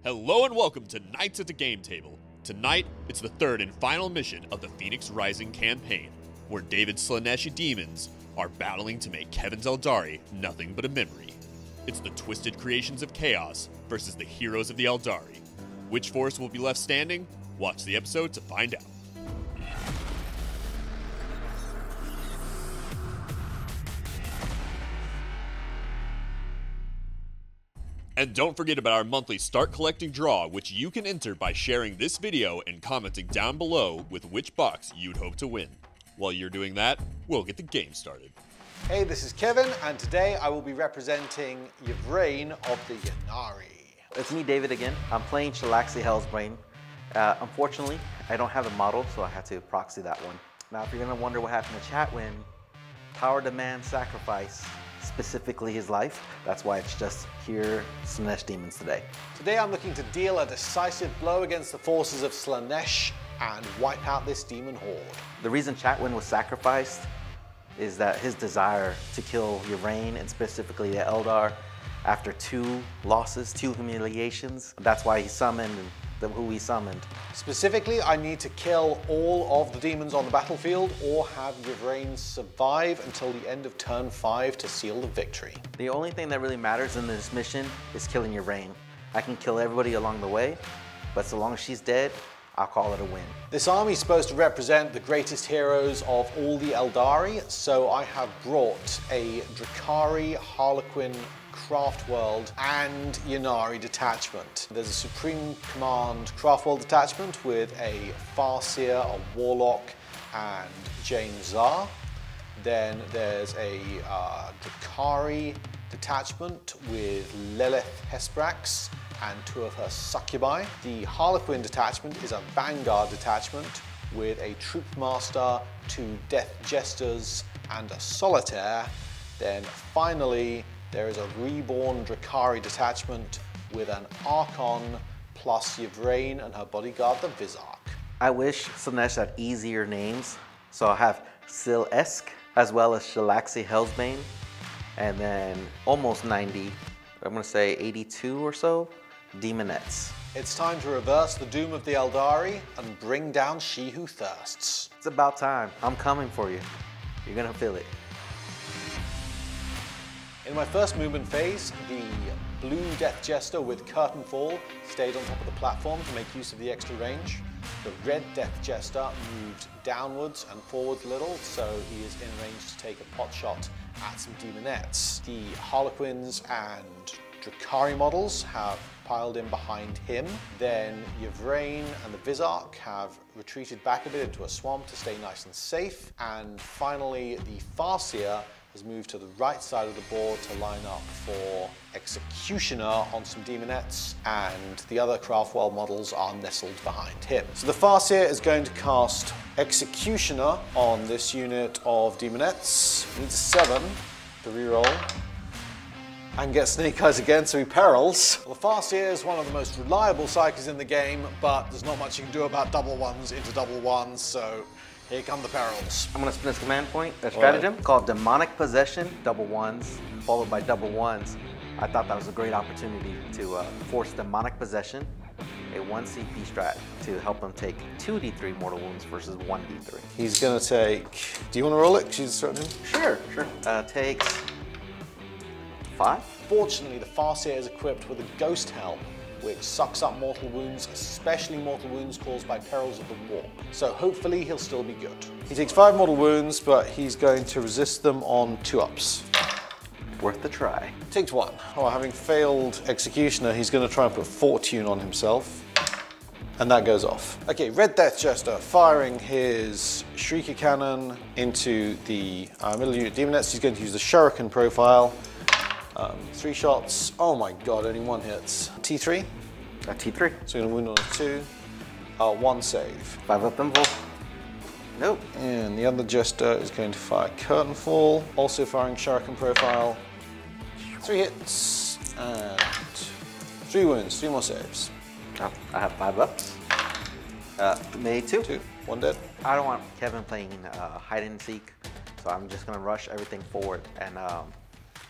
Hello and welcome to Knights at the Game Table. Tonight, it's the third and final mission of the Phoenix Rising campaign, where David's Slaanesh Daemons are battling to make Kevin's Eldari nothing but a memory. It's the twisted creations of chaos versus the heroes of the Eldari. Which force will be left standing? Watch the episode to find out. And don't forget about our monthly Start Collecting draw, which you can enter by sharing this video and commenting down below with which box you'd hope to win. While you're doing that, we'll get the game started. Hey, this is Kevin, and today I will be representing Yvraine of the Ynnari. It's me, David, again. I'm playing Shalaxi Hellsbane. Unfortunately, I don't have a model, so I had to proxy that one. Now, if you're gonna wonder what happened to Chatwin, power demand sacrifice, specifically his life. That's why it's just here, Slaanesh Daemons today. Today I'm looking to deal a decisive blow against the forces of Slaanesh and wipe out this demon horde. The reason Chatwin was sacrificed is that his desire to kill Yvraine, and specifically the Eldar, after 2 losses, 2 humiliations. That's why he summoned who he summoned. Specifically, I need to kill all of the demons on the battlefield or have Yvraine survive until the end of turn 5 to seal the victory. The only thing that really matters in this mission is killing Yvraine. I can kill everybody along the way, but so long as she's dead, I'll call it a win. This army is supposed to represent the greatest heroes of all the Eldari, so I have brought a Drakari, Harlequin, Craftworld and Ynnari detachment. There's a Supreme Command Craftworld detachment with a Farseer, a Warlock, and James Zar. Then there's a Drakari detachment with Lilith Hesprax and 2 of her Succubi. The Harlequin detachment is a Vanguard detachment with a Troop Master, 2 Death Jesters, and a Solitaire. Then finally, there is a Reborn Drakari detachment with an Archon plus Yvraine and her bodyguard, the Vizark. I wish Slaanesh had easier names, so I have Sil-esque as well as Shalaxi Hellsbane, and then almost 90, I'm gonna say 82 or so, Demonettes. It's time to reverse the doom of the Eldari and bring down She Who Thirsts. It's about time. I'm coming for you. You're gonna feel it. In my first movement phase, the blue Death Jester with Curtain Fall stayed on top of the platform to make use of the extra range. The red Death Jester moved downwards and forwards a little, so he is in range to take a pot shot at some Demonettes. The Harlequins and Drakari models have piled in behind him. Then Yvraine and the Vizark have retreated back a bit into a swamp to stay nice and safe. And finally, the Farseer has moved to the right side of the board to line up for Executioner on some Demonettes, and the other Craftworld models are nestled behind him. So the Farseer is going to cast Executioner on this unit of Demonettes. He needs a 7 to reroll and get Snake Eyes again, so he perils. Well, the Farseer is one of the most reliable psykers in the game, but there's not much you can do about double ones into double ones, so here come the perils. I'm gonna spin this command point, a stratagem called Demonic Possession, double 1s, followed by double 1s. I thought that was a great opportunity to force Demonic Possession, a 1 CP strat, to help him take 2d3 mortal wounds versus 1d3. He's gonna take, do you wanna roll it? 'Cause he's a stratagem? Sure. Takes 5. Fortunately, the Farseer is equipped with a Ghost Helm, which sucks up mortal wounds, especially mortal wounds caused by perils of the walk. So hopefully he'll still be good. He takes 5 mortal wounds, but he's going to resist them on 2-ups. Worth the try. Takes 1. Oh, having failed Executioner, he's going to try and put Fortune on himself. And that goes off. Okay, Red Death Jester firing his Shrieker Cannon into the middle unit Demonettes. He's going to use the Shuriken profile. 3 shots. Oh my god, only 1 hits. T3. A T3. So we're going to wound on a 2. 1 save. 5 up and full. Nope. And the other Jester is going to fire Curtain Fall, also firing Shuriken profile. 3 hits and 3 wounds, 3 more saves. Oh, I have 5 ups. Made 2. 2. 1 dead. I don't want Kevin playing hide and seek, so I'm just gonna rush everything forward and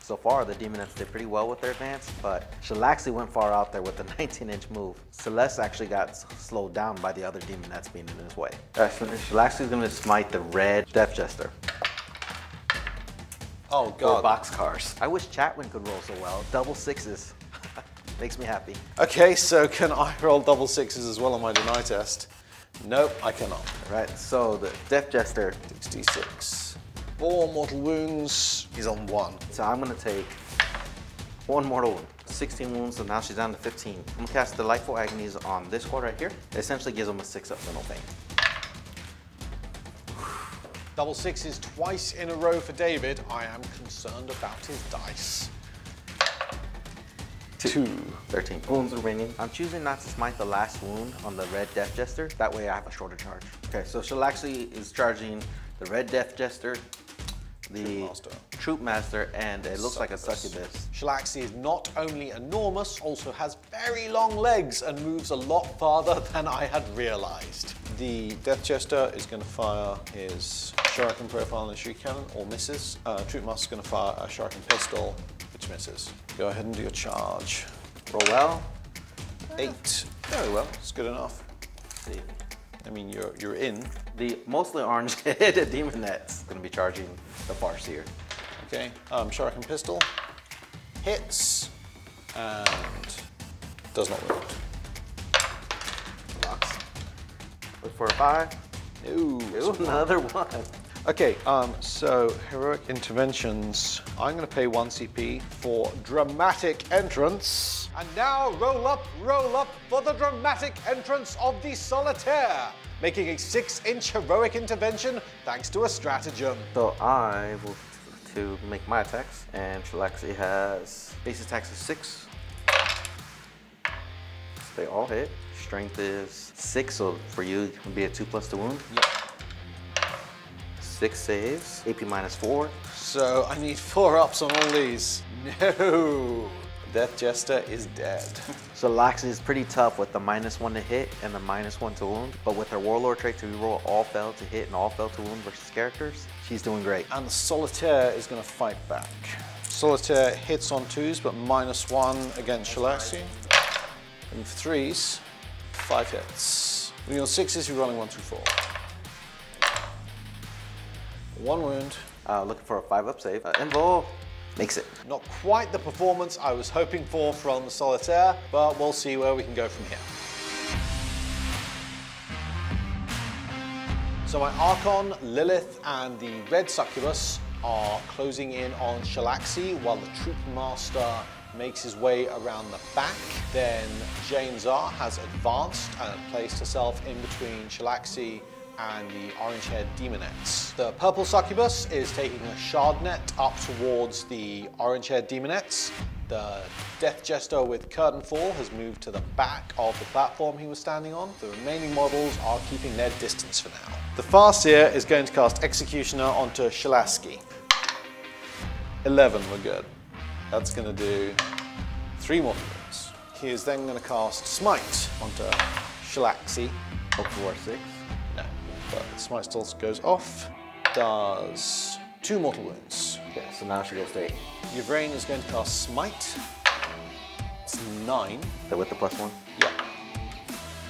So far, the Demonettes did pretty well with their advance, but Shalaxi went far out there with the 19-inch move. Celeste actually got slowed down by the other Demonettes being in his way. All right, so Shalaxi's gonna smite the red Death Jester. Oh god. Or boxcars. I wish Chatwin could roll so well. Double sixes. Makes me happy. Okay, so can I roll double sixes as well on my deny test? Nope, I cannot. All right, so the Death Jester. 66. 4 mortal wounds. He's on 1. So I'm gonna take 1 mortal wound. 16 wounds, so now she's down to 15. I'm gonna cast Delightful Agonies on this squad right here. It essentially gives him a 6-up mental pain. Double sixes twice in a row for David. I am concerned about his dice. 2. 13 wounds remaining. I'm choosing not to smite the last wound on the red Death Jester. That way I have a shorter charge. Okay, so Shalaxi is charging the red Death Jester, the Troop Master, and it looks like a succubus. Shalaxi is not only enormous, also has very long legs and moves a lot farther than I had realized. The Death Jester is going to fire his Shuriken profile and a Shuriken Cannon, all misses. Troop Master is going to fire a Shuriken pistol, which misses. Go ahead and do your charge. Roll well. 8. Very well, it's good enough. Let's see. I mean, you're in. The mostly orange-headed Demonette's going to be charging the Farseer. Okay, Shuriken pistol hits and does not wound. Blocks. Look for a 5. Ooh, Another 1. Okay, so heroic interventions. I'm going to pay 1 CP for dramatic entrance. And now roll up for the dramatic entrance of the Solitaire, making a 6-inch heroic intervention thanks to a stratagem. So I will to make my attacks, and Shalaxi has base attacks of 6. They all hit. Strength is 6, so for you it would be a 2+ to wound. Yep. 6 saves, AP -4. So I need 4 ups on all these. No, Death Jester is dead. Shalaxi is pretty tough with the -1 to hit and the -1 to wound, but with her Warlord trait to reroll all fail to hit and all fail to wound versus characters, she's doing great. And the Solitaire is going to fight back. Solitaire hits on 2s, but -1 against Shalaxi. And for 3s, 5 hits. When you're on 6s, you're rolling 1 through 4. 1 wound. Looking for a 5-up save. Invul makes it. Not quite the performance I was hoping for from the Solitaire, but we'll see where we can go from here. So my Archon, Lilith, and the Red Succubus are closing in on Shalaxi while the Troop Master makes his way around the back. Then Jane Zar has advanced and placed herself in between Shalaxi and the orange-haired Demonettes. The purple succubus is taking a shard net up towards the orange-haired Demonettes. The Death Jester with Curtain Fall has moved to the back of the platform he was standing on. The remaining models are keeping their distance for now. The Farseer is going to cast Executioner onto Shalaxi. 11, we're good. That's going to do 3 more wounds. He is then going to cast Smite onto Shalaxi. Hope for 6. No, but the Smite still goes off. Does 2 mortal wounds. Okay, so now she goes to 8. Yvraine is going to cast Smite. It's 9. So with the +1? Yeah.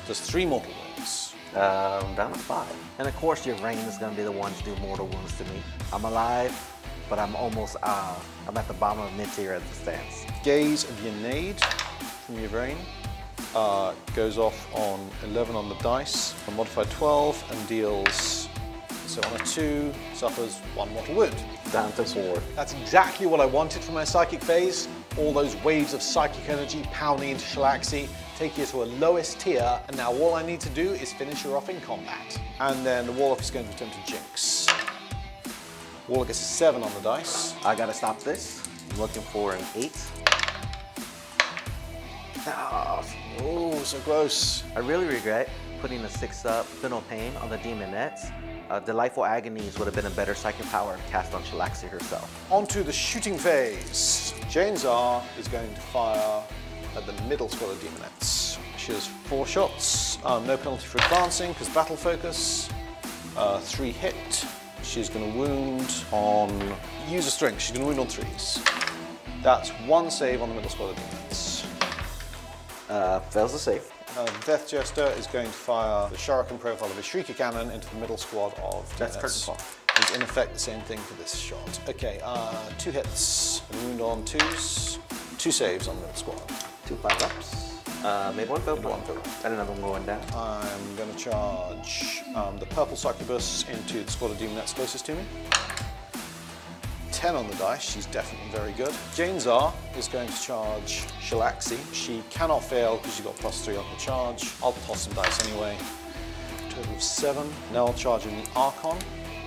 Does 3 mortal wounds. Down to 5. And of course Yvraine is going to be the one to do mortal wounds to me. I'm alive, but I'm almost, I'm at the bottom of mid-tier as it stands. Gaze of Ynnari from Yvraine goes off on 11 on the dice, a modified 12, and deals, so on a 2, suffers 1 mortal wound. Down to 4. That's exactly what I wanted from my psychic phase. All those waves of psychic energy pounding into Shalaxi take you to a lowest tier, and now all I need to do is finish her off in combat. And then the Warlock is going to return to Jinx. Warlock gets a 7 on the dice. I gotta stop this. I'm looking for an 8. Oh, so close. I really regret putting a 6-up Final Pain on the Demonettes. Delightful Agonies would have been a better psychic power cast on Shalaxi herself. Onto the shooting phase. Jane Zar is going to fire at the middle squad of Demonettes. She has 4 shots, no penalty for advancing because battle focus, 3 hit. She's going to wound on user strength. She's going to wound on 3s. That's one save on the middle squad of demons. Fails the save. The Death Jester is going to fire the shuriken profile of his Shrieker Cannon into the middle squad of That's demons. curtain It's in effect the same thing for this shot. Okay, 2 hits, wound on 2s, 2 saves on the middle squad. 2 5-ups. Made one failed. One failed. And another one going down. I'm going to charge the purple succubus into the squad of demon that's closest to me. 10 on the dice, she's definitely very good. Janezar is going to charge Shalaxi. She cannot fail because she's got +3 on the charge. I'll toss some dice anyway. Total of 7. Now I'll charge in the Archon.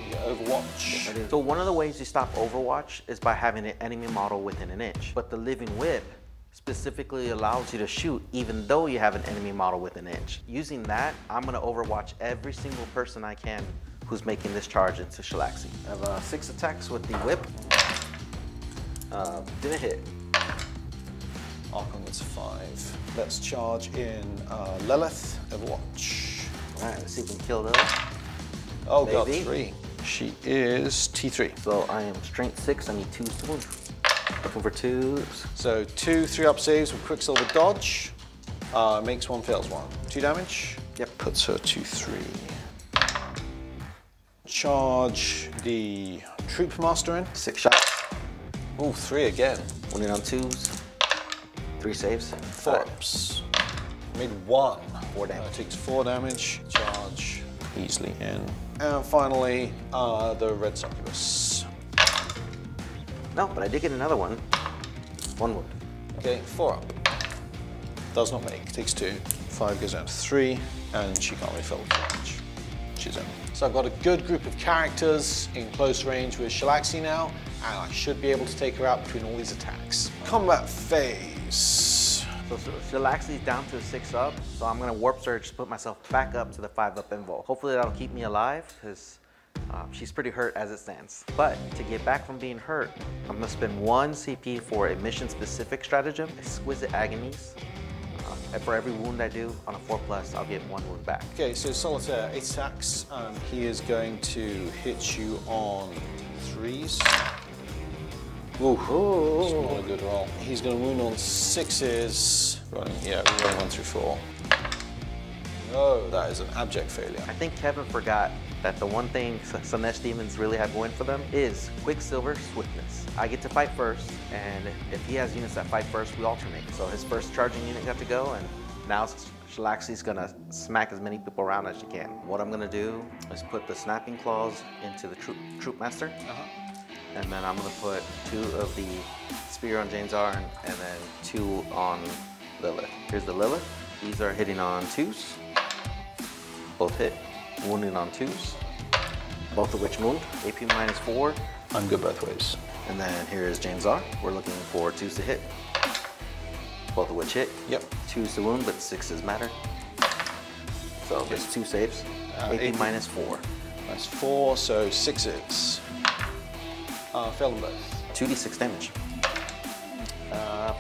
You get Overwatch. So one of the ways you stop Overwatch is by having an enemy model within an inch. But the Living Whip specifically allows you to shoot even though you have an enemy model within an inch. Using that, I'm gonna Overwatch every single person I can who's making this charge into Shalaxi. I have 6 attacks with the whip. Didn't hit. Archon gets 5. Let's charge in Lilith. Overwatch. All right, let's see if we can kill those. Oh god, Maybe. 3. She is T3. So I am strength 6, I need 2s to wound. Looking for 2s. So 2 3-up saves with Quicksilver Dodge. Makes 1, fails 1. 2 damage. Yep. Puts her to 3. Charge the Troop Master in. 6 shots. Oh, 3 again. Wounded on 2s. 3 saves. 4 ups. Made 1. 4 damage. Takes 4 damage. Charge easily in. And finally, the Red Succubus. No, but I did get another one. 1 wound. Okay, 4 up. Does not make. Takes 2. 5 goes down to 3, and she can't refill the damage. She's in. So I've got a good group of characters in close range with Shalaxi now, and I should be able to take her out between all these attacks. Combat phase. So Shalaxi's down to a 6-up, so I'm gonna Warp Surge to put myself back up to the 5-up invul. Hopefully that'll keep me alive, because she's pretty hurt as it stands. But to get back from being hurt, I'm gonna spend 1 CP for a mission-specific stratagem, Exquisite Agonies. And for every wound I do on a 4+, I'll get 1 wound back. Okay, so Solitaire, 8 attacks. He is going to hit you on 3s. Ooh, it's not a good roll. He's going to wound on 6s. Rolling 1 through 4. No, that is an abject failure. I think Kevin forgot that the one thing Slaanesh Daemons really have going for them is Quicksilver Swiftness. I get to fight first, and if he has units that fight first, we alternate. So his first charging unit got to go, and now Shalaxi's gonna smack as many people around as she can. What I'm gonna do is put the Snapping Claws into the Troop Master, and then I'm gonna put 2 of the Spear on Janezar, and then 2 on Lilith. Here's the Lilith. These are hitting on 2s. Both hit. Wounding on 2s, both of which wound, AP -4. I'm good both ways. And then here is Janezar. We're looking for 2s to hit, both of which hit. Yep. 2s to wound, but 6s matter. So there's 2 saves. AP -4. -4, so 6s. Fail them both. 2d6 damage.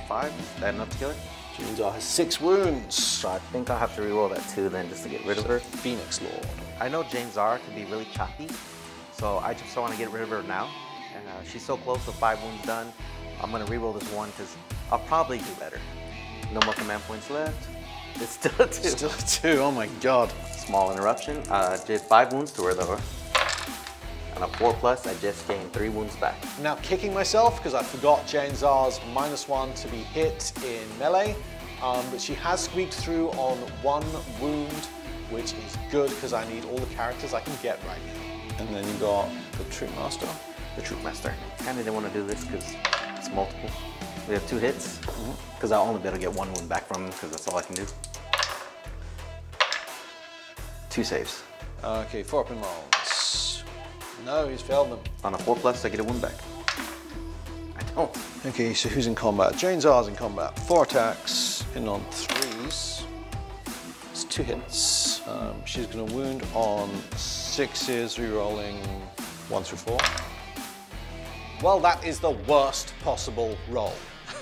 5, is that enough to kill her? Janezar has 6 wounds. So I think I'll have to reroll that 2 then just to get rid of her. Phoenix Lord. I know Janezar can be really choppy, so I just want to get rid of her now. And she's so close to 5 wounds done. I'm going to reroll this 1 because I'll probably do better. No more command points left. It's still a 2. Still a 2, oh my god. Small interruption. Did 5 wounds to her though. On a 4+, I just gained 3 wounds back. I'm now kicking myself because I forgot Janezar's -1 to be hit in melee. But she has squeaked through on 1 wound, which is good because I need all the characters I can get right now. And then you got the Troop Master. The Troop Master. Kinda didn't want to do this because it's multiple. We have 2 hits, because I'll only be able to get 1 wound back from him because that's all I can do. 2 saves. Okay, 4 up in rolls. No, he's failed them. On a 4+, I get a wound back. I don't. Okay, so who's in combat? Janezar's in combat. 4 attacks, in on 3s. It's 2 hits. She's going to wound on 6s, re-rolling 1 through 4. Well, that is the worst possible roll.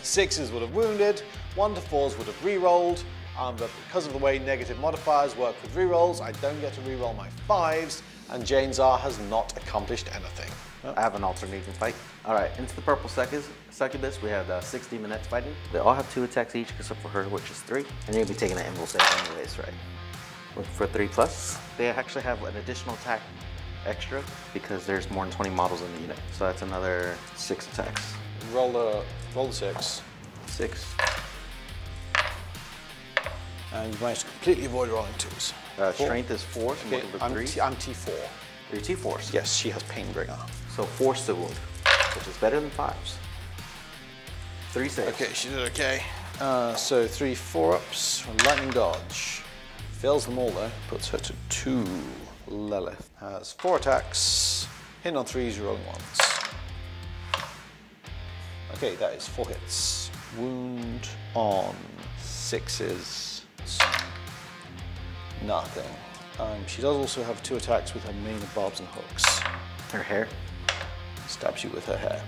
6s would have wounded, 1 to 4s would have re-rolled, but because of the way negative modifiers work with rerolls, I don't get to reroll my 5s, and Jane Zar has not accomplished anything. I have an alternating fight. All right, into the purple succubus, we have 6 demonettes fighting. They all have 2 attacks each, except for her, which is 3. And you're gonna be taking an invul save anyways, right? Looking for 3+. They actually have an additional attack extra because there's more than 20 models in the unit. So that's another 6 attacks. Roll the 6. 6. And you've managed to completely avoid rolling 2s. Strength is 4, so Okay, looking for I'm 3. T4. You're T4s. Yes, she has Painbringer. So 4 to wound, which is better than 5s. 3 saves. Okay, she did okay. So 3 4-ups from Lightning Dodge. Fails them all though, puts her to 2. Lilith has 4 attacks. Hitting on 3s, rolling 1s. Okay, that is 4 hits. Wound on 6s. Nothing. She does also have 2 attacks with her main of barbs and hooks. Her hair. Stabs you with her hair.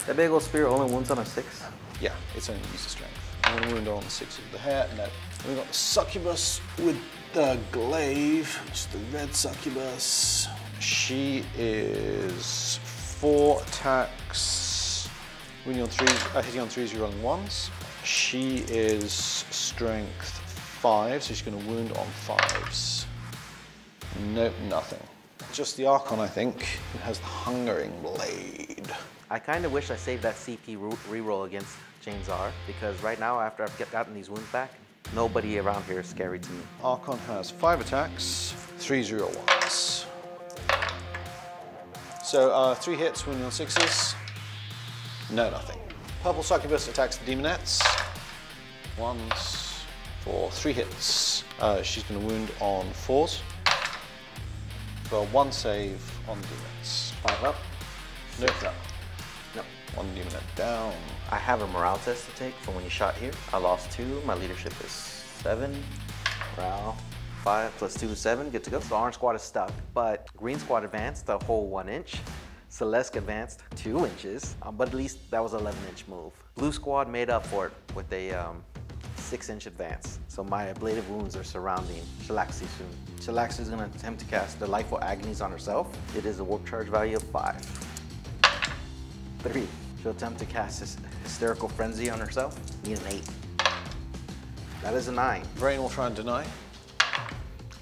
That big old spear only wounds on a 6? Yeah, it's only user strength. I'm going to wound on the 6 of the hair, and then we've got the succubus with the glaive, which is the red succubus. She is 4 attacks, wounding on 3s, hitting on 3s, you're rolling 1s. She is strength 5, so she's going to wound on 5s. Nope, nothing. Just the Archon, I think, who has the Hungering Blade. I kind of wish I saved that CP reroll against Jane Zar, because right now, after I've gotten these wounds back, nobody around here is scary to me. Archon has 5 attacks, 3/0/1s. So 3 hits, wounding on 6s. No, nothing. Purple Succubus attacks the Demonettes. 1s for 3 hits. She's going to wound on 4s. For 1 save on Demonettes. 5 up. Nope. 6 up. No. 1 Demonette down. I have a morale test to take from when you shot here. I lost 2. My leadership is 7. Morale 5 plus 2 is 7. Good to go. So orange squad is stuck, but green squad advanced a whole 1 inch. Celeste advanced 2 inches, but at least that was an 11-inch move. Blue squad made up for it with a 6-inch advance. So my ablative wounds are surrounding Shalaxi soon. Shalaxi is going to attempt to cast Delightful Agonies on herself. It is a warp charge value of 5. 3. She'll attempt to cast Hysterical Frenzy on herself. Need an 8. That is a 9. Yvraine will try and deny.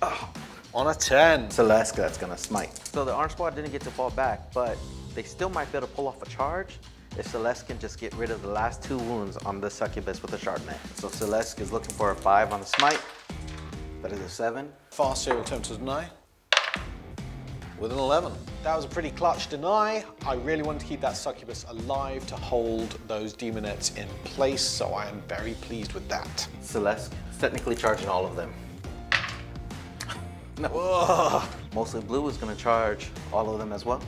Oh, on a 10. Celeste, that's gonna smite. So the orange squad didn't get to fall back, but they still might be able to pull off a charge if Celeste can just get rid of the last 2 wounds on the succubus with a Chardonnay. So Celeste is looking for a 5 on the smite. That is a 7. Fast will attempt to deny. With an 11. That was a pretty clutch deny. I really wanted to keep that succubus alive to hold those demonettes in place, so I am very pleased with that. Celeste is technically charging all of them. No. Whoa. Mostly blue is gonna charge all of them as well,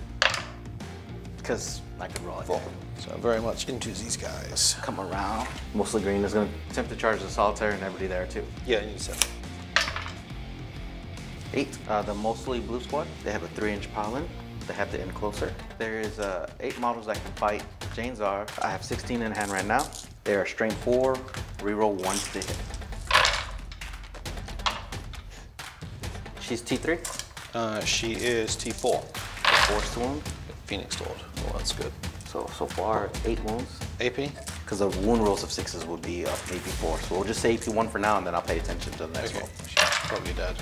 because I can roll it. 4. So I'm very much into these guys. Come around. Mostly green is gonna attempt to charge the solitaire and everybody there too. Yeah, you need 7. 8. The mostly blue squad, they have a 3-inch pollen. They have to end closer. There is 8 models that can fight Jane Zar. I have 16 in hand right now. They are strength 4, reroll 1 to hit. She's T3. She is T4. Force to wound. Phoenix Lord. Well, that's good. So far, 8 wounds. AP? Because the wound rolls of 6s would be AP 4. So we'll just say AP 1 for now, and then I'll pay attention to the next roll. She's probably dead.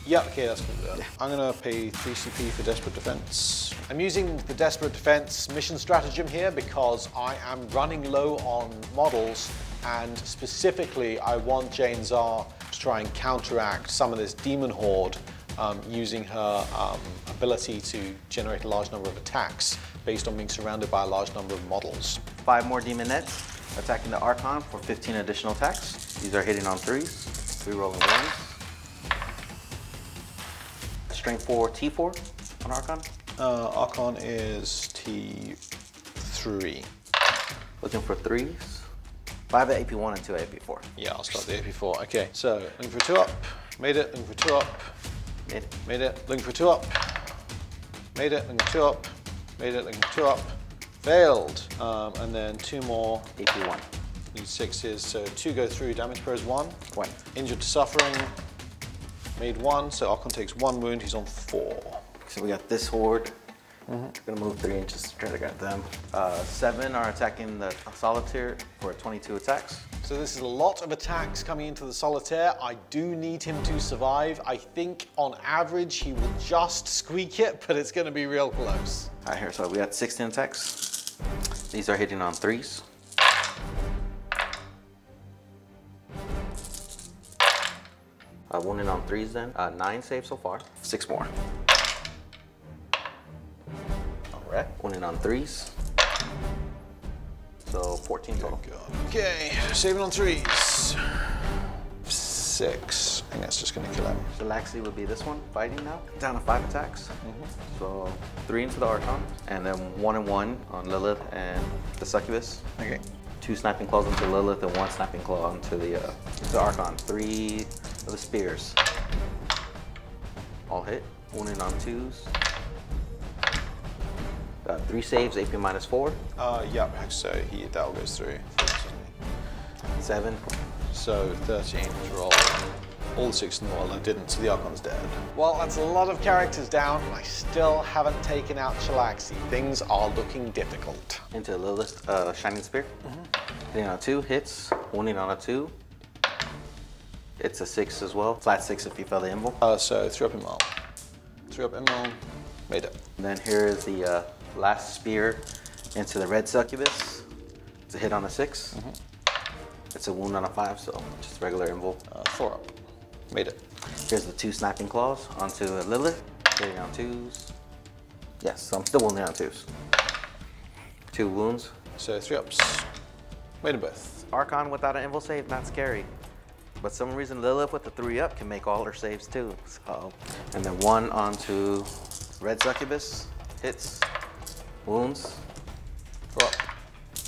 Yeah, okay, that's good. I'm gonna pay 3 CP for Desperate Defense. I'm using the Desperate Defense mission stratagem here because I am running low on models, and specifically I want Jane Zar to try and counteract some of this demon horde using her ability to generate a large number of attacks based on being surrounded by a large number of models. 5 more demonettes attacking the Archon for 15 additional attacks. These are hitting on 3s, 3 rolling 1s. Strength 4, T4 on Archon. Archon is T3. Looking for 3s. 5 at AP1 and 2 at AP4. Yeah, I'll start the AP4. Okay, so looking for 2 up. Made it, looking for 2 up. Made it, looking for 2 up. Made it, looking for 2 up. Made it, looking for 2 up. Failed. And then 2 more. AP1. Need 6s, so 2 go through, damage per is 1. 1. Injured to suffering, made 1, so Archon takes 1 wound, he's on 4. So we got this horde. We're gonna move 3 inches to try to get them. 7 are attacking the solitaire for 22 attacks. So this is a lot of attacks coming into the solitaire. I do need him to survive. I think on average he will just squeak it, but it's gonna be real close. All right, here, so we got 16 attacks. These are hitting on 3s. Wounding on 3s then. 9 saves so far. 6 more. All right, wounding on 3s. So 14 total. Okay, saving on 3s. 6. I think that's just gonna kill him. Shalaxi would be this one, fighting now. Down to 5 attacks. So 3 into the Archon, and then 1 and 1 on Lilith and the Succubus. Okay. 2 snapping claws into Lilith and 1 snapping claw into the Archon. 3 of the spears. All hit. Wounding on 2s. 3 saves, AP minus 4. Yep, so that all goes through. 7. So 13 to roll. All the 6 in the wall, I didn't, so the Archon's dead. Well, that's a lot of characters down. I still haven't taken out Shalaxi. Things are looking difficult. Into Lilith, Shining Spear. Hitting on 2, hits. Wounding on a 2. It's a 6 as well. Flat 6 if you fail the invul. So 3 up Immal. 3 up Immal, made it. And then here is the last spear into the red succubus. It's a hit on a 6. It's a wound on a 5, so just regular invul. 4 up, made it. Here's the 2 snapping claws onto Lilith. Hitting on 2s. Yes, so I'm still wounding on 2s. 2 wounds. So 3 ups, made them both. Archon without an invul save, not scary. But for some reason Lilith with the 3 up can make all her saves too. So, and then 1 onto red succubus. Hits. Wounds. 4 up,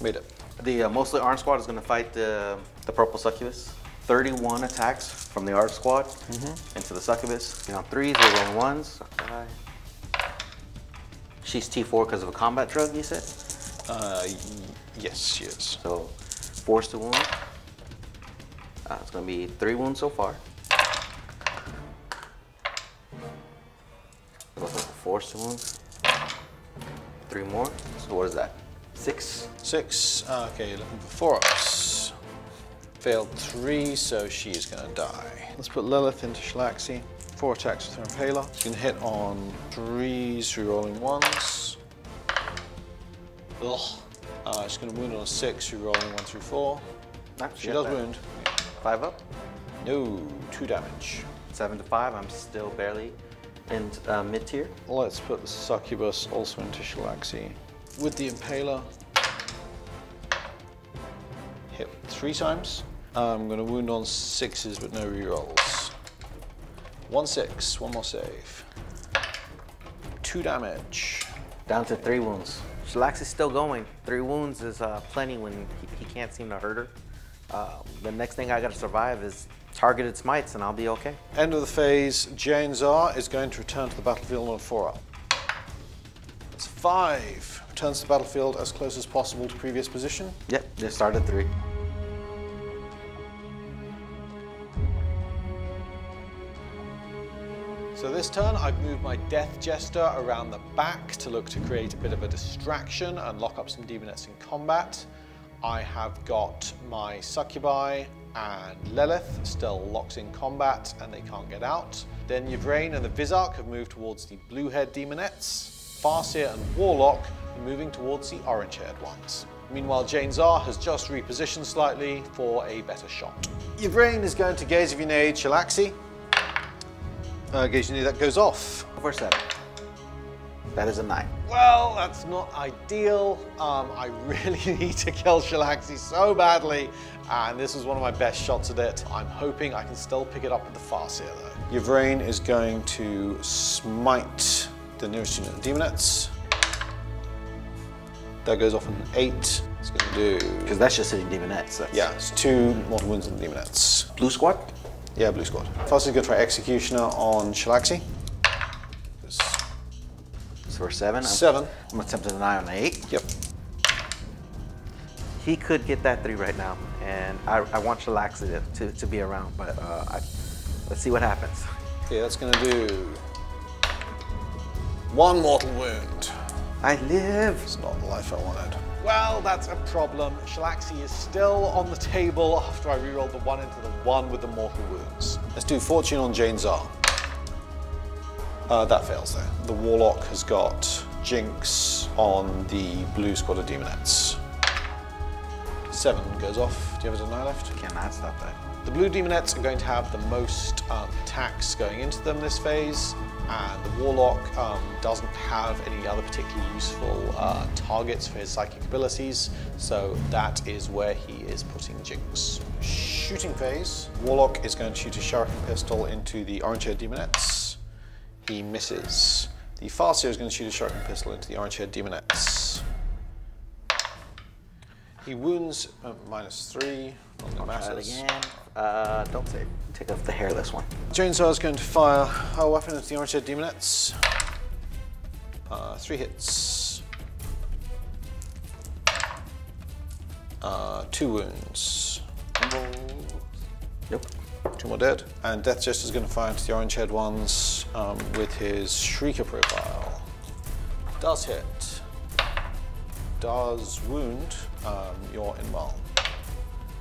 made it. The mostly armed squad is going to fight the purple succubus. 31 attacks from the armed squad into the succubus. On 3s, we're rolling 1s. Okay. She's T4 because of a combat drug, you said? Yes, she is. So, force to wound. It's going to be 3 wounds so far. Force to wound. 3 more. So what is that? 6. 6. Okay, you're looking for 4 ups. Failed 3, so she's gonna die. Let's put Lilith into Shalaxi. 4 attacks with her Impaler. She can hit on 3s, rerolling 1s. Ugh. She's gonna wound on a 6, rerolling 1 through 4. She does wound. 5 up? No, 2 damage. 7 to 5. I'm still barely in mid-tier. Let's put the Succubus also into Shalaxi. With the Impaler, hit 3 times. I'm going to wound on 6s but no rerolls. 1 6, 1 more save. 2 damage. Down to 3 wounds. Shalaxi's still going. 3 wounds is plenty when he can't seem to hurt her. The next thing I got to survive is targeted smites and I'll be okay. End of the phase, Ynnari is going to return to the battlefield on a 4 up. That's 5. Returns to the battlefield as close as possible to previous position. Yep, just start at 3. So this turn, I've moved my Death Jester around the back to look to create a bit of a distraction and lock up some demonettes in combat. I have got my Succubi and Lilith still locked in combat and they can't get out. Then Yvraine and the Vizark have moved towards the blue-haired demonettes. Farseer and Warlock are moving towards the orange-haired ones. Meanwhile, Ynnari has just repositioned slightly for a better shot. Yvraine is going to Gaze of Ynnari, Shalaxi. Gaze of Ynnari, that goes off. For 7. That is a 9. Well, that's not ideal. I really need to kill Shalaxi so badly, and this was one of my best shots at it. I'm hoping I can still pick it up with the Farseer though. Yvraine is going to smite the nearest unit of demonettes. That goes off an 8. It's going to do... Because that's just hitting demonettes. Yeah, it's 2 mortal wounds on the demonettes. Blue squad? Yeah, blue squad. First, is going to try Executioner on Shalaxi. So we're 7. 7. I'm attempting an 9 on the 8. Yep. He could get that 3 right now, and I want Shalaxi to be around, but let's see what happens. Okay, that's gonna do 1 mortal wound. I live. It's not the life I wanted. Well, that's a problem. Shalaxi is still on the table after I rerolled the 1 into the 1 with the mortal wounds. Let's do Fortune on Jane Czar. That fails though. The Warlock has got Jinx on the blue squad of Demonettes. 7 goes off. Do you have a deny left? Cannot stop that. The blue Demonettes are going to have the most attacks going into them this phase, and the Warlock doesn't have any other particularly useful targets for his psychic abilities, so that is where he is putting Jinx. Shooting phase. Warlock is going to shoot a Shuriken pistol into the orange-haired Demonettes. He misses. The Farseer is going to shoot a Shuriken pistol into the orange-haired Demonettes. He wounds -3 on the masses. Again. Don't save. Take off the hairless one. Jane Czar is going to fire her weapon into the orange-haired Demonettes. 3 hits. 2 wounds. Nope. 2 more dead. And Death Jester is going to fire into the orange-haired ones with his Shrieker profile. Does hit. Does wound. You're in well.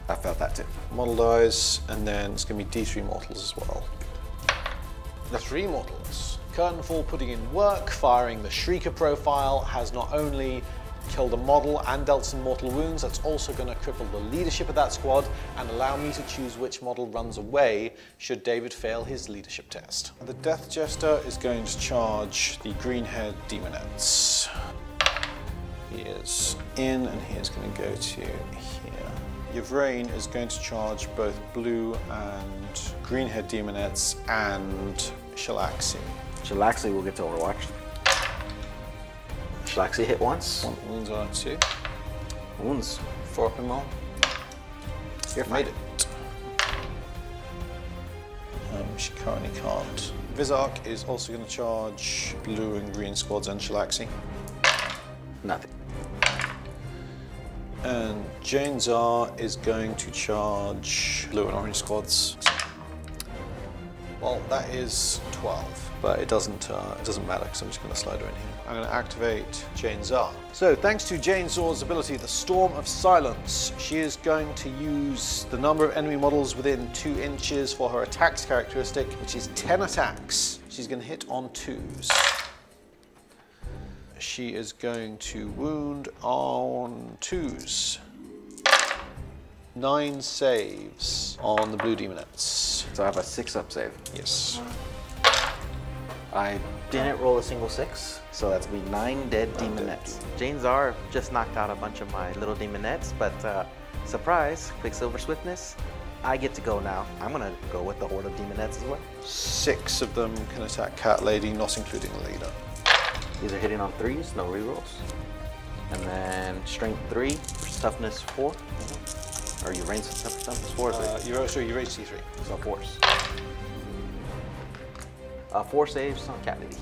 I felt that too. Model dies, and then it's going to be D3 mortals as well. The 3 mortals. Curtainfall putting in work, firing the Shrieker profile, has not only killed a model and dealt some mortal wounds, that's also going to cripple the leadership of that squad and allow me to choose which model runs away should David fail his leadership test. The Death Jester is going to charge the green-haired Demonettes. He is in, and he is going to go to here. Yvraine is going to charge both blue and green-haired Demonettes and Shalaxi. Shalaxi will get to Overwatch. Shalaxi hit once. 1 wounds on 2. Wounds. 4 up and more. You're fine. Made it. She currently can't. Vizark is also going to charge blue and green squads and Shalaxi. Nothing. And Jane Czar is going to charge blue and orange squads. Well, that is 12, but it doesn't matter because I'm just going to slide her in here. I'm going to activate Jane Czar. So thanks to Jane Czar's ability, the Storm of Silence, she is going to use the number of enemy models within 2 inches for her attacks characteristic, which is 10 attacks. She's going to hit on 2s. She is going to wound on 2s. 9 saves on the blue Demonettes. So I have a 6-up save. Yes. I didn't roll a single 6, so that's be 9 dead Demonettes. Jane Czar just knocked out a bunch of my little Demonettes, but surprise, Quicksilver Swiftness, I get to go now. I'm gonna go with the horde of Demonettes as well. 6 of them can attack Cat Lady, not including the leader. These are hitting on 3s, no rerolls. And then strength 3, toughness 4. Or you range toughness 4? Sorry, you raise C3. So 4s. 4 saves on Cat Lady.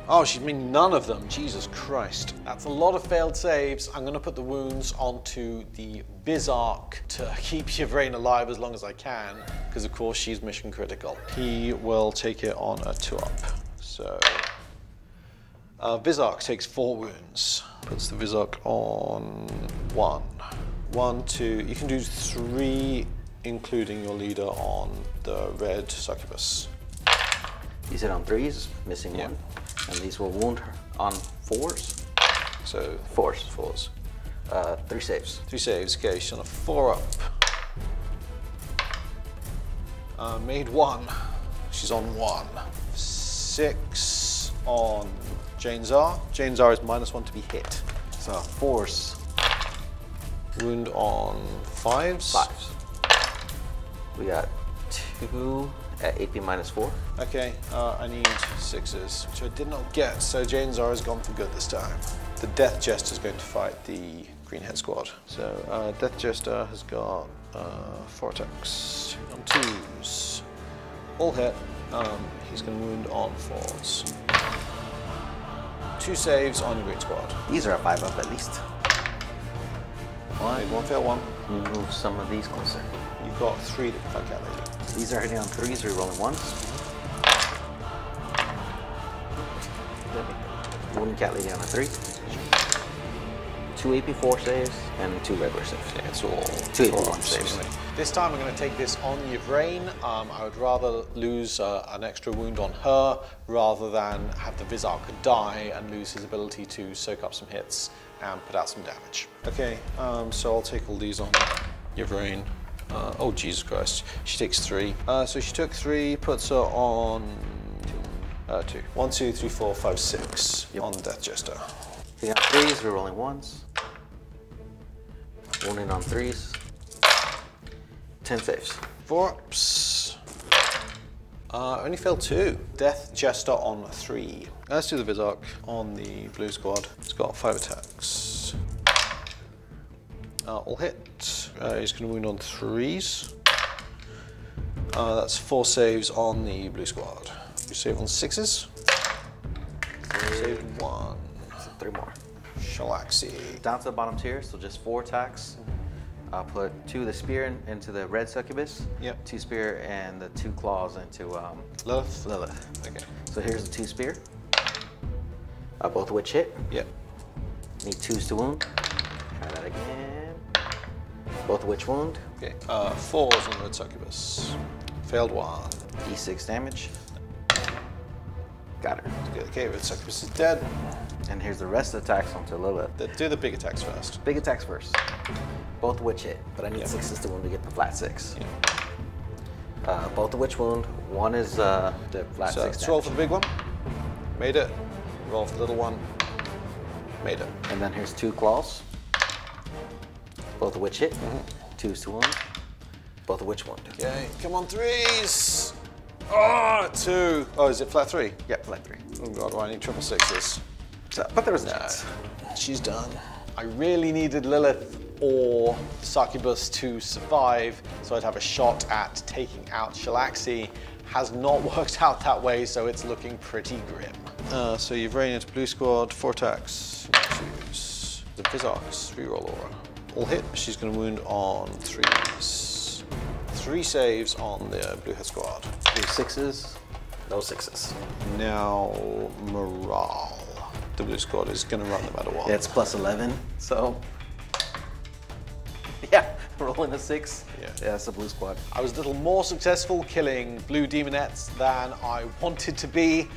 Oh, she's made none of them. Jesus Christ. That's a lot of failed saves. I'm going to put the wounds onto the Vizark to keep Yvraine alive as long as I can, because of course she's mission critical. He will take it on a 2-up. So Vizark takes 4 wounds. Puts the Vizark on 1. 1, 2. You can do 3, including your leader on the red succubus. These hit on 3s, missing 1. And these will wound her on 4s. So 4s. 3 saves. 3 saves. Okay, she's on a 4-up. Made 1. She's on 1. 6 on Jane Czar. Jane Czar is -1 to be hit. So 4s. Wound on 5s. 5s. We got 2 at AP -4. Okay, I need 6s, which I did not get, so Jane Czar has gone for good this time. The Death Jester is going to fight the Greenhead squad. So Death Jester has got 4 attacks on 2s. All hit. He's going to wound on 4s. 2 saves on your green squad. These are a 5-up at least. One. Made one, failed one. Move some of these closer. You've got 3 that can fight cat lady. These are hitting on 3s, re-rolling 1s. One cat lady on a 3. 2 AP4 saves and 2 regular saves. Yeah, it's all 2 AP1 saves. This time I'm going to take this on Yvraine. I would rather lose an extra wound on her rather than have the Vizark die and lose his ability to soak up some hits and put out some damage. Okay, so I'll take all these on Yvraine. Oh, Jesus Christ. She takes 3. So she took 3, puts her on 2. 1, 2, 3, 4, 5, 6 on Death Jester. Hitting on 3s, re-rolling 1s. Wounding on 3s. 10 saves. 4 ups. Only failed 2. Death Jester on 3. Let's do the Vizark on the blue squad. It's got 5 attacks. All hit. He's going to wound on 3s. That's 4 saves on the blue squad. You save on 6s. Saved 1. So 3 more. Shalaxi. Down to the bottom tier, so just 4 attacks. I'll put 2 of the spear into the red succubus. Yep. 2 spear and the 2 claws into Lilith. Okay. So here's the 2 spear. Both witch hit. Yep. Need 2s to wound. Try that again. Both witch wound. Okay. 4s on the red succubus. Failed 1. D6 damage. Got her. Okay, red succubus is dead. And here's the rest of the attacks onto Lilith. Do the big attacks first. Big attacks first. Both witch hit, but I need 6s to wound to get the flat 6. Yeah. Both the witch wound. One is the flat 6 let's roll for the big one. Made it. Roll for the little one. Made it. And then here's 2 claws. Both a witch hit. 2s to wound. Both a witch wound. Okay, come on 3s. Oh, 2. Oh, is it flat 3? Yep, flat 3. Oh God, do I need triple 6s? So, but there was a chance. She's done. I really needed Lilith or Succubus to survive, so I'd have a shot at taking out Shalaxi. Has not worked out that way, so it's looking pretty grim. So you've Yvraine into blue squad, 4 attacks. Choose the Vizark's reroll aura. All hit. She's going to wound on 3s. 3 saves on the blue head squad. 3 6s. No 6s. Now morale. The blue squad is going to run no matter what. Yeah, it's plus 11, so. Yeah, rolling a 6. Yeah, that's the blue squad. I was a little more successful killing blue demonettes than I wanted to be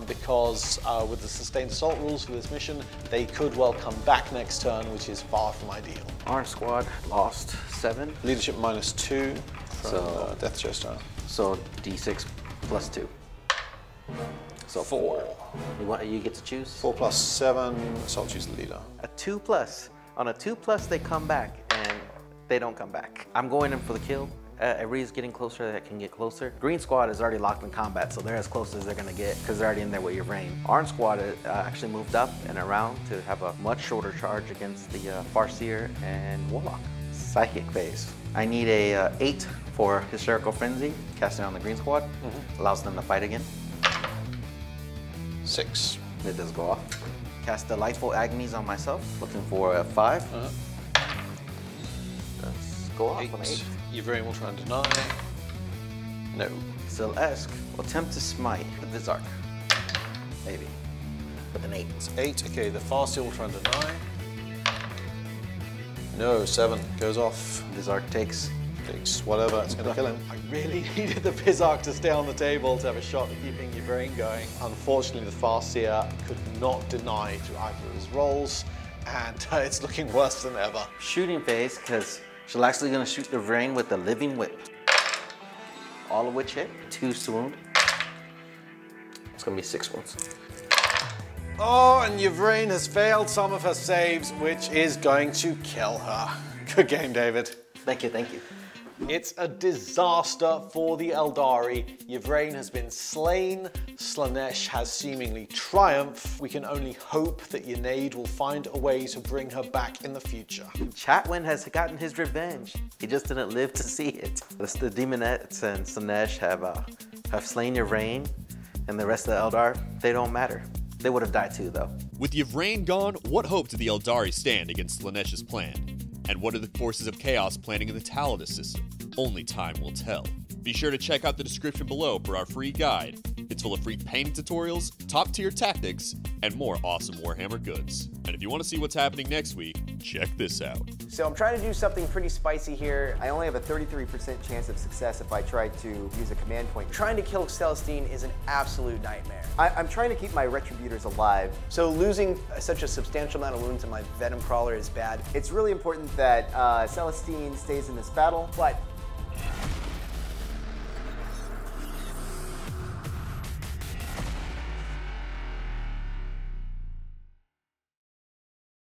because with the sustained assault rules for this mission, they could well come back next turn, which is far from ideal. Orange squad lost 7. Leadership -2 from Death Jester. So D6 plus 2. So 4. You get to choose? 4 plus 7, so I'll choose the leader. A 2 plus. On a 2 plus, they come back, and they don't come back. I'm going in for the kill. Everybody's getting closer that can get closer. Green squad is already locked in combat, so they're as close as they're gonna get because they're already in there with your Yvraine. Orange squad actually moved up and around to have a much shorter charge against the Farseer and Warlock. Psychic phase. I need a 8 for Hysterical Frenzy, casting on the green squad. Allows them to fight again. 6. It does go off. Cast Delightful Agonies on myself, looking for a 5. Let's go off on 8. Yvraine will try and deny. No. Celeste will attempt to smite the Vizark. Maybe. With an 8. It's 8. Okay, the Farseer will try and deny. No, 7. Goes off. Vizark takes Whatever, it's going to kill him. I really needed the Vizark to stay on the table to have a shot at keeping Yvraine going. Unfortunately, the Farseer could not deny through either of his rolls, and it's looking worse than ever. Shooting phase, because Shalaxi going to shoot the Yvraine with the Living Whip. All of which hit. 2 to wound. It's going to be 6 wounds. Oh, and Yvraine has failed some of her saves, which is going to kill her. Good game, David. Thank you, thank you. It's a disaster for the Eldari. Yvraine has been slain. Slaanesh has seemingly triumphed. We can only hope that Ynnari will find a way to bring her back in the future. Chatwin has gotten his revenge. He just didn't live to see it. The Demonettes and Slaanesh have slain Yvraine, and the rest of the Eldar, they don't matter. They would have died too, though. With Yvraine gone, what hope did the Eldari stand against Slaanesh's plan? And what are the forces of chaos planning in the Taladus system? Only time will tell. Be sure to check out the description below for our free guide. It's full of free painting tutorials, top-tier tactics, and more awesome Warhammer goods. And if you want to see what's happening next week, check this out. So I'm trying to do something pretty spicy here. I only have a 33% chance of success if I try to use a command point. Trying to kill Celestine is an absolute nightmare. I'm trying to keep my Retributors alive. So losing such a substantial amount of wounds in my Venom Crawler is bad. It's really important that Celestine stays in this battle, but